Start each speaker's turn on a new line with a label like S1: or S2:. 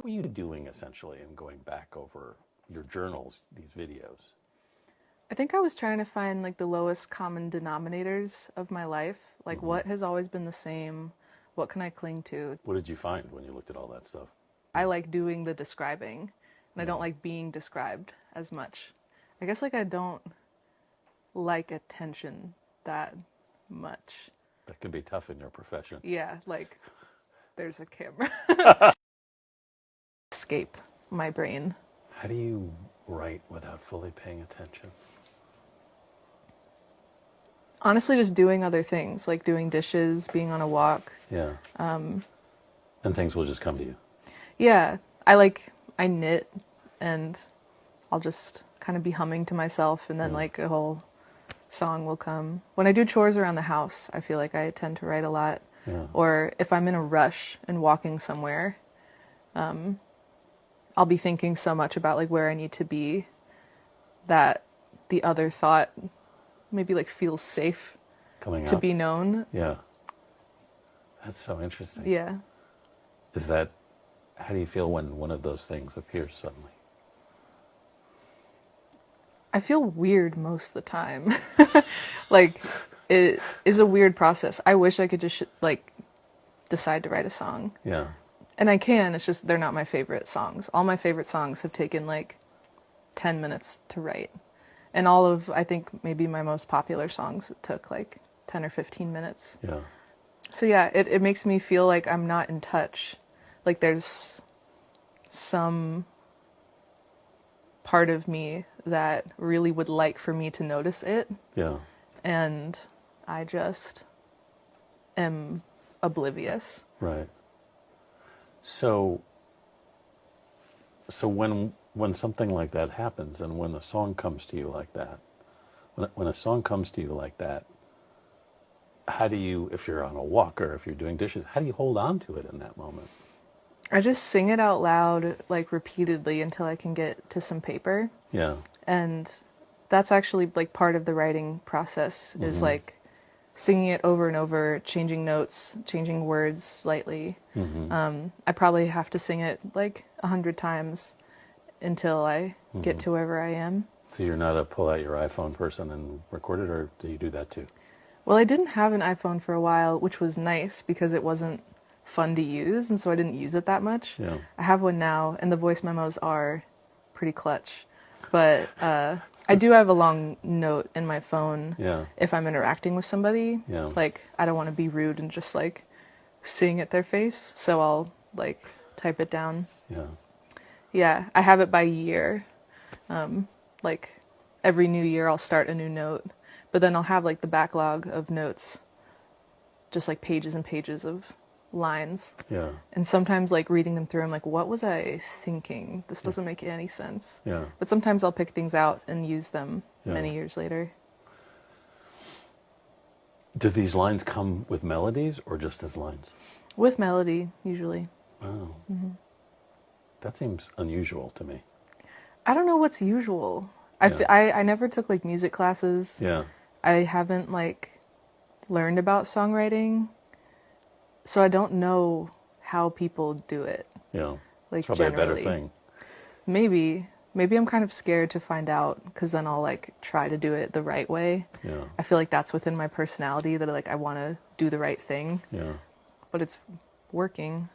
S1: were you doing essentially in going back over your journals, these videos?
S2: I think I was trying to find like the lowest common denominators of my life. Like what has always been the same? What can I cling to?
S1: What did you find when you looked at all that stuff?
S2: I like doing the describing, and I don't like being described as much. I guess like I don't like attention that much.
S1: That can be tough in your profession.
S2: Yeah, like there's a camera. Escape my brain.
S1: How do you write without fully paying attention?
S2: Honestly, just doing other things, like doing dishes, being on a walk.
S1: Yeah. And things will just come to you.
S2: Yeah, I knit, and I'll just kind of be humming to myself, and then like a whole song will come. When I do chores around the house, I feel like I tend to write a lot.
S1: Yeah.
S2: Or if I'm in a rush and walking somewhere, I'll be thinking so much about like where I need to be that the other thought maybe like feels safe
S1: Coming
S2: to
S1: out.
S2: be known.
S1: Yeah. That's so interesting.
S2: Yeah.
S1: How do you feel when one of those things appears suddenly?
S2: I feel weird most of the time. Like, it is a weird process. I wish I could just like decide to write a song.
S1: Yeah.
S2: And I can, it's just they're not my favorite songs. All my favorite songs have taken like 10 minutes to write. And all of, I think, maybe my most popular songs took like 10 or 15 minutes.
S1: Yeah.
S2: So yeah, it makes me feel like I'm not in touch. Like there's some part of me that really would like for me to notice it.
S1: Yeah.
S2: And I just am oblivious.
S1: Right. So when something like that happens, and when a song comes to you like that, when a song comes to you like that, how do you, if you're on a walk or if you're doing dishes, how do you hold on to it in that moment?
S2: I just sing it out loud, like repeatedly until I can get to some paper.
S1: Yeah.
S2: And that's actually like part of the writing process is like singing it over and over, changing notes, changing words slightly. I probably have to sing it like 100 times until I get to wherever I am.
S1: So you're not a pull out your iPhone person and record it, or do you do that too?
S2: Well, I didn't have an iPhone for a while, which was nice because it wasn't fun to use, and so I didn't use it that much.
S1: Yeah.
S2: I have one now, and the voice memos are pretty clutch. But I do have a long note in my phone if I'm interacting with somebody.
S1: Yeah.
S2: Like, I don't want to be rude and just, like, sing at their face, so I'll, like, type it down.
S1: Yeah.
S2: Yeah, I have it by year. Like, every new year I'll start a new note, but then I'll have, like, the backlog of notes, just, like, pages and pages of lines.
S1: Yeah.
S2: And sometimes, like, reading them through, I'm like, what was I thinking? This doesn't make any sense.
S1: Yeah.
S2: But sometimes I'll pick things out and use them
S1: Yeah.
S2: many years later.
S1: Do these lines come with melodies or just as lines?
S2: With melody, usually.
S1: Wow. That seems unusual to me.
S2: I don't know what's usual.
S1: Yeah.
S2: I never took, like, music classes.
S1: Yeah.
S2: I haven't, like, learned about songwriting. So I don't know how people do it.
S1: Yeah.
S2: Like,
S1: It's probably
S2: generally.
S1: a better thing.
S2: Maybe I'm kind of scared to find out, because then I'll like try to do it the right way.
S1: Yeah.
S2: I feel like that's within my personality that like I want to do the right thing,
S1: Yeah.
S2: but it's working.